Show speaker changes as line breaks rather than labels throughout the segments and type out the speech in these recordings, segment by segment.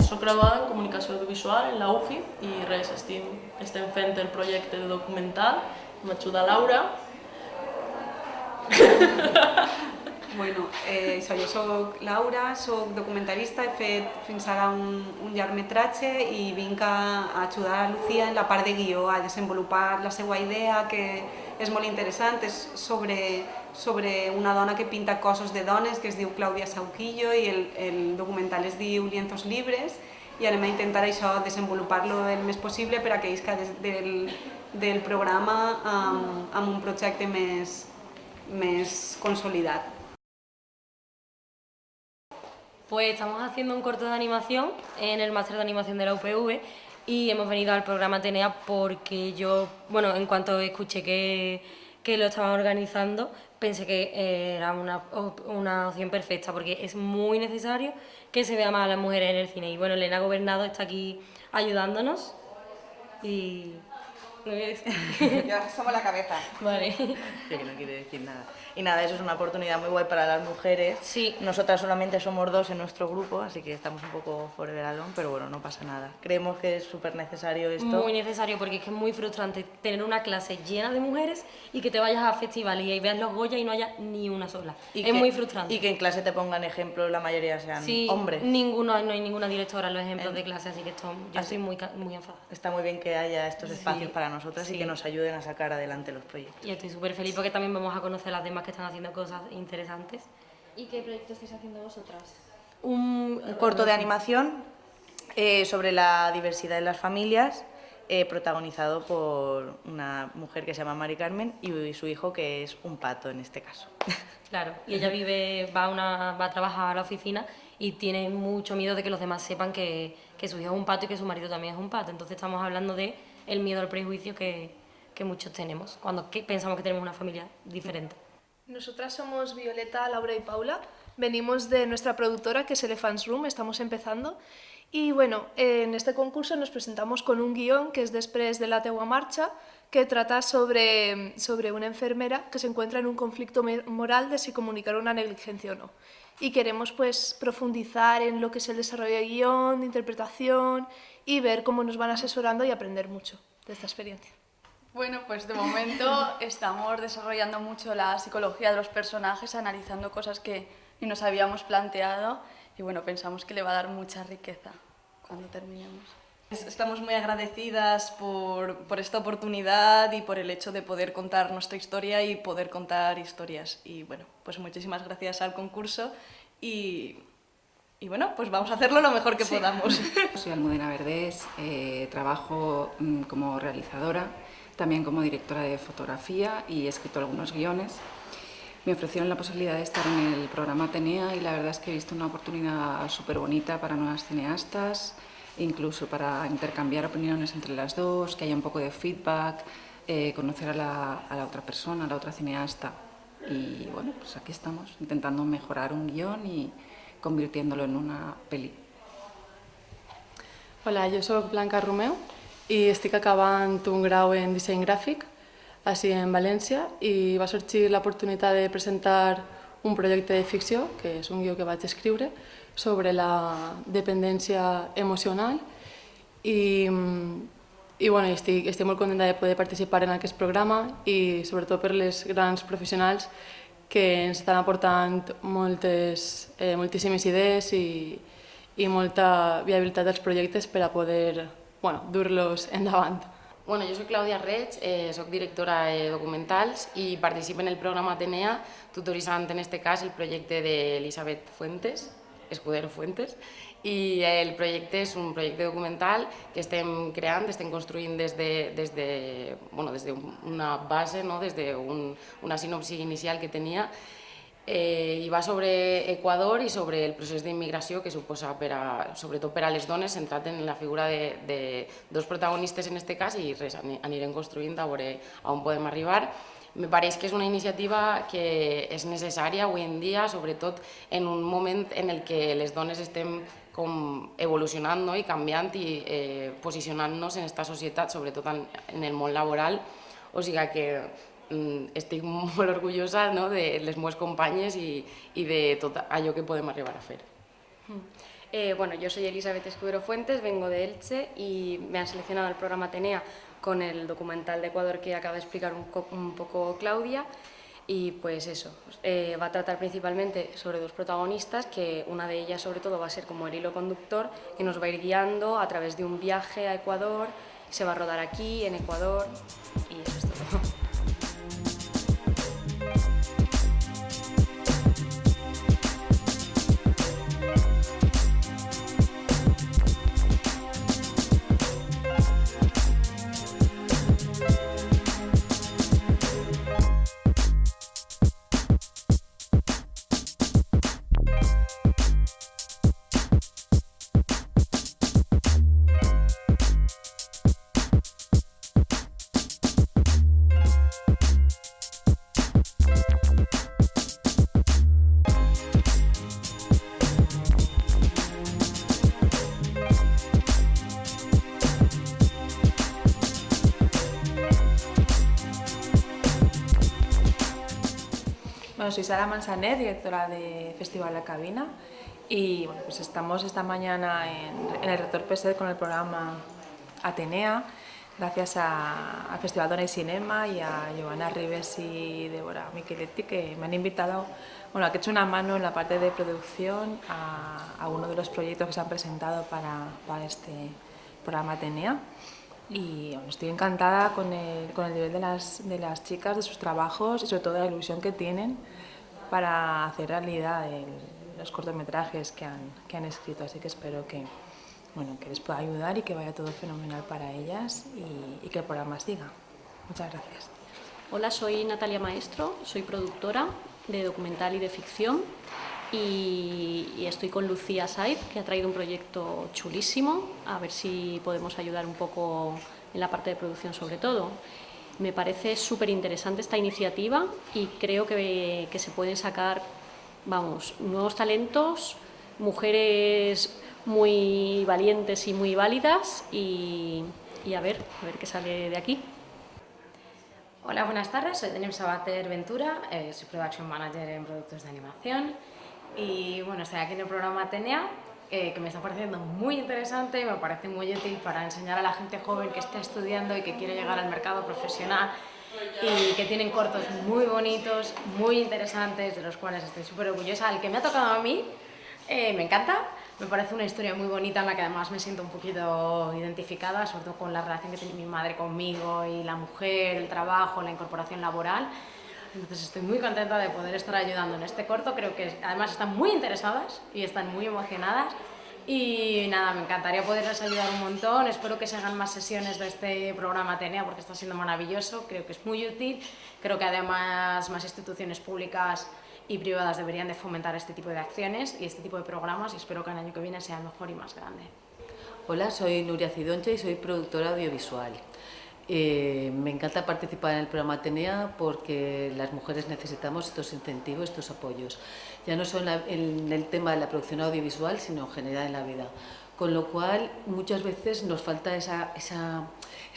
soc graduada en Comunicació Audiovisual en la UFI i res, estem fent el projecte de documental, m'ajuda Laura.
Bueno, jo soc Laura, soc documentalista, he fet fins ara un llargmetratge i vinc a ajudar a Lucía en la part de guió, a desenvolupar la seva idea, que és molt interessant, és sobre una dona que pinta cossos de dones, que es diu Clàudia Sauquillo, i el documental es diu Lienzos Libres, i anem a intentar això, desenvolupar-lo el més possible per a que isca del programa amb un projecte més consolidat.
Pues estamos haciendo un corto de animación en el máster de animación de la UPV y hemos venido al programa Atenea porque yo, bueno, en cuanto escuché que lo estaban organizando, pensé que era una opción perfecta porque es muy necesario que se vea más a las mujeres en el cine. Y bueno, Elena Gobernado está aquí ayudándonos y... ¿No voy a decir?
Ya somos la cabeza.
Vale.
Que no quiere decir nada. Y nada, eso es una oportunidad muy guay para las mujeres.
Sí.
Nosotras solamente somos 2 en nuestro grupo, así que estamos un poco forever alone, pero bueno, no pasa nada. Creemos que es súper necesario esto.
Muy necesario, porque es que es muy frustrante tener una clase llena de mujeres y que te vayas a festivales y veas los Goya y no haya ni una sola. Es muy frustrante.
Y que en clase te pongan ejemplos, la mayoría sean hombres.
No hay ninguna directora en los ejemplos de clase, así que yo estoy muy enfadada.
Está muy bien que haya estos espacios para nosotras y que nos ayuden a sacar adelante los proyectos.
Y estoy súper feliz porque también vamos a conocer a las demás que están haciendo cosas interesantes.
¿Y qué proyecto estáis haciendo vosotras?
Un corto de animación sobre la diversidad en las familias, protagonizado por una mujer que se llama Mari Carmen y su hijo, que es un pato en este caso.
Claro, y ella va a trabajar a la oficina y tiene mucho miedo de que los demás sepan que su hijo es un pato y que su marido también es un pato. Entonces estamos hablando de el miedo al prejuicio que muchos tenemos cuando pensamos que tenemos una familia diferente.
Nosotras somos Violeta, Laura y Paula. Venimos de nuestra productora, que es Elephants Room, estamos empezando. Y bueno, en este concurso nos presentamos con un guión que es Després de la teua marxa, que trata sobre una enfermera que se encuentra en un conflicto moral de si comunicar una negligencia o no. Y queremos pues profundizar en lo que es el desarrollo de guión, de interpretación y ver cómo nos van asesorando y aprender mucho de esta experiencia.
Bueno, pues de momento estamos desarrollando mucho la psicología de los personajes, analizando cosas que ni nos habíamos planteado y bueno, pensamos que le va a dar mucha riqueza cuando terminemos.
Estamos muy agradecidas por esta oportunidad y por el hecho de poder contar nuestra historia y poder contar historias. Y bueno, pues muchísimas gracias al concurso y bueno, pues vamos a hacerlo lo mejor que podamos.
Soy Almudena Verdés, trabajo como realizadora, también como directora de fotografía y he escrito algunos guiones. Me ofrecieron la posibilidad de estar en el programa Atenea y la verdad es que he visto una oportunidad súper bonita para nuevas cineastas, incluso para intercambiar opiniones entre las dos, que haya un poco de feedback, conocer a la otra persona, a la otra cineasta. Y bueno, pues aquí estamos, intentando mejorar un guión y convirtiéndolo en una peli.
Hola, jo soc Blanca Romeu i estic acabant un grau en disseny gràfic, així en València, i va sorgir l'oportunitat de presentar un projecte de ficció, que és un guió que vaig escriure, sobre la dependència emocional i bueno, estic molt contenta de poder participar en aquest programa i sobretot per les grans professionals que ens estan aportant moltíssimes idees i molta viabilitat dels projectes per a poder dur-los endavant.
Bueno, yo soy Claudia Reig, soy directora de documentals y participo en el programa Atenea, tutorizando en este caso el proyecto de Elisabet Fuentes, Escudero Fuentes, i el projecte és un projecte documental que estem creant, estem construint des d'una base, des d'una sinopsi inicial que tenia, i va sobre Equador i sobre el procés d'immigració que suposa, sobretot per a les dones, centrat en la figura de dos protagonistes en aquest cas i res, anirem construint a veure on podem arribar. Me pareix que és una iniciativa que és necessària avui en dia, sobretot en un moment en el que les dones estem evolucionant i canviant i posicionant-nos en aquesta societat, sobretot en el món laboral. O sigui que estic molt orgullosa de les meves companyes i de tot allò que podem arribar a fer.
Bueno, yo soy Elizabeth Escudero Fuentes, vengo de Elche y me han seleccionado el programa Atenea con el documental de Ecuador que acaba de explicar un poco Claudia. Y pues eso, va a tratar principalmente sobre dos protagonistas, que una de ellas sobre todo va a ser como el hilo conductor, que nos va a ir guiando a través de un viaje a Ecuador, se va a rodar aquí, en Ecuador, y eso es todo.
Bueno, soy Sara Mansanet, directora de Festival La Cabina, y bueno, pues estamos esta mañana en el Rector PSED con el programa Atenea, gracias al Festival Dona y Cinema y a Giovanna Ribes y Débora Micheletti, que me han invitado, bueno, que he hecho una mano en la parte de producción a uno de los proyectos que se han presentado para este programa Atenea. Y bueno, estoy encantada con el nivel de las chicas, de sus trabajos y sobre todo de la ilusión que tienen para hacer realidad los cortometrajes que han escrito, así que espero que les pueda ayudar y que vaya todo fenomenal para ellas y que el programa siga. Muchas gracias.
Hola, soy Natalia Maestro, soy productora de documental y de ficción y estoy con Lucía Saiz, que ha traído un proyecto chulísimo, a ver si podemos ayudar un poco en la parte de producción sobre todo. Me parece súper interesante esta iniciativa y creo que se pueden sacar, vamos, nuevos talentos, mujeres muy valientes y muy válidas y a ver qué sale de aquí.
Hola, buenas tardes, soy Denim Sabater Ventura, soy Production Manager en productos de animación y bueno, estoy aquí en el programa Atenea, que me está pareciendo muy interesante y me parece muy útil para enseñar a la gente joven que está estudiando y que quiere llegar al mercado profesional y que tienen cortos muy bonitos, muy interesantes, de los cuales estoy súper orgullosa. El que me ha tocado a mí me encanta, me parece una historia muy bonita en la que además me siento un poquito identificada, sobre todo con la relación que tiene mi madre conmigo y la mujer, el trabajo, la incorporación laboral. Entonces estoy muy contenta de poder estar ayudando en este corto, creo que además están muy interesadas y están muy emocionadas y nada, me encantaría poderles ayudar un montón, espero que se hagan más sesiones de este programa Atenea porque está siendo maravilloso, creo que es muy útil, creo que además más instituciones públicas y privadas deberían de fomentar este tipo de acciones y este tipo de programas y espero que el año que viene sea mejor y más grande.
Hola, soy Nuria Cidoncha y soy productora audiovisual. Me encanta participar en el programa Atenea porque las mujeres necesitamos estos incentivos, estos apoyos, ya no solo en el tema de la producción audiovisual, sino en general en la vida. Con lo cual, muchas veces nos falta ese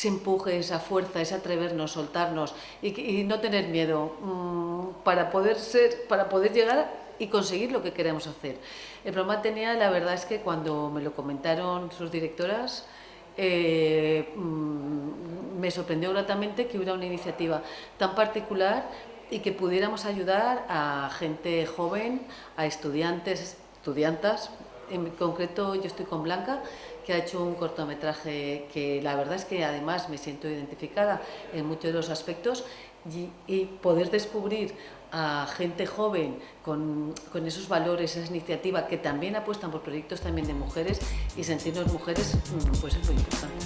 empuje, esa fuerza, ese atrevernos, soltarnos y no tener miedo para poder llegar y conseguir lo que queremos hacer. El programa Atenea, la verdad es que cuando me lo comentaron sus directoras, me sorprendió gratamente que hubiera una iniciativa tan particular y que pudiéramos ayudar a gente joven, a estudiantes, estudiantas. En concreto yo estoy con Blanca, que ha hecho un cortometraje que la verdad es que además me siento identificada en muchos de los aspectos y poder descubrir a gente joven con esos valores, esa iniciativa que también apuestan por proyectos también de mujeres y sentirnos mujeres, pues es muy importante.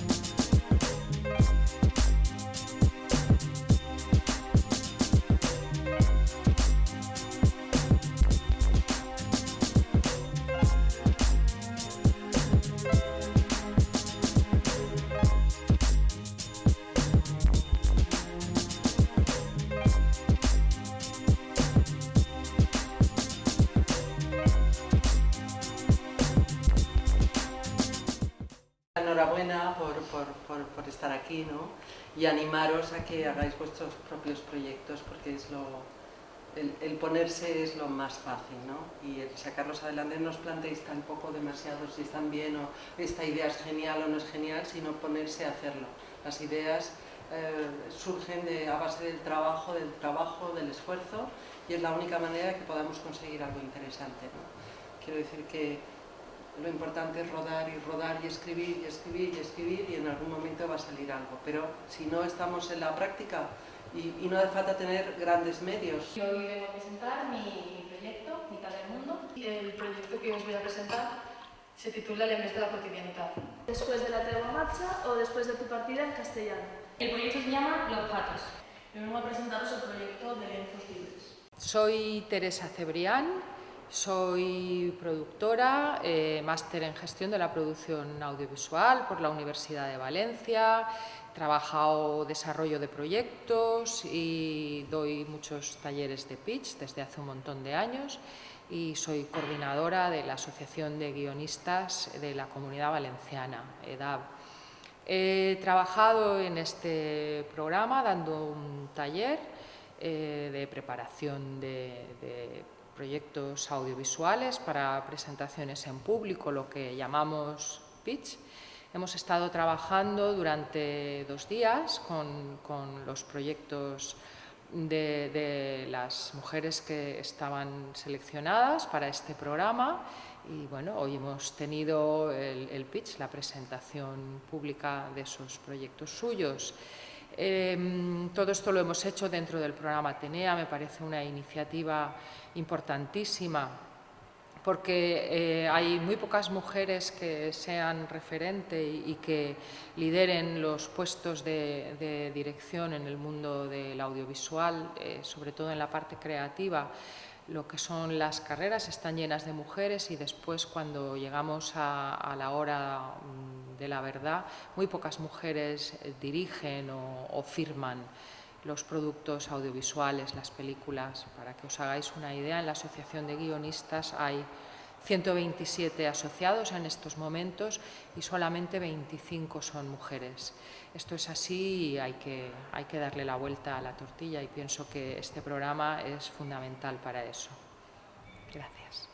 Enhorabuena por estar aquí, ¿no? Y animaros a que hagáis vuestros propios proyectos porque es el ponerse es lo más fácil, ¿no? Y el sacarlos adelante, no os planteéis tampoco demasiado si están bien o esta idea es genial o no es genial, sino ponerse a hacerlo. Las ideas surgen a base del trabajo, del esfuerzo, y es la única manera que podamos conseguir algo interesante, ¿no? Quiero decir que lo importante es rodar y rodar y escribir y escribir y escribir, y en algún momento va a salir algo, pero si no estamos en la práctica y no hace falta tener grandes medios.
Yo hoy vengo a presentar mi proyecto, Mitad del Mundo.
El proyecto que os voy a presentar se titula Lembres de la cotidianidad. ¿Después de la tregua marcha o después de tu partida en castellano?
El proyecto se llama Los Patos.
Yo vengo a presentaros el proyecto de Lienzos Libres.
Soy Teresa Cebrián, soy productora, máster en gestión de la producción audiovisual por la Universidad de Valencia. He trabajado desarrollo de proyectos y doy muchos talleres de pitch desde hace un montón de años, y soy coordinadora de la Asociación de Guionistas de la Comunidad Valenciana, EDAV. He trabajado en este programa dando un taller de preparación de proyectos audiovisuales para presentaciones en público, lo que llamamos pitch. Hemos estado trabajando durante 2 días con los proyectos de las mujeres que estaban seleccionadas para este programa, y bueno, hoy hemos tenido el pitch, la presentación pública de esos proyectos suyos. Todo esto lo hemos hecho dentro del programa Atenea. Me parece una iniciativa importantísima porque hay muy pocas mujeres que sean referente y que lideren los puestos de dirección en el mundo del audiovisual, sobre todo en la parte creativa. Lo que son las carreras están llenas de mujeres, y después, cuando llegamos a la hora de la verdad, muy pocas mujeres dirigen o firman los productos audiovisuales, las películas. Para que os hagáis una idea, en la Asociación de Guionistas hay 127 asociados en estos momentos y solamente 25 son mujeres. Esto es así y hay que darle la vuelta a la tortilla, y pienso que este programa es fundamental para eso. Gracias.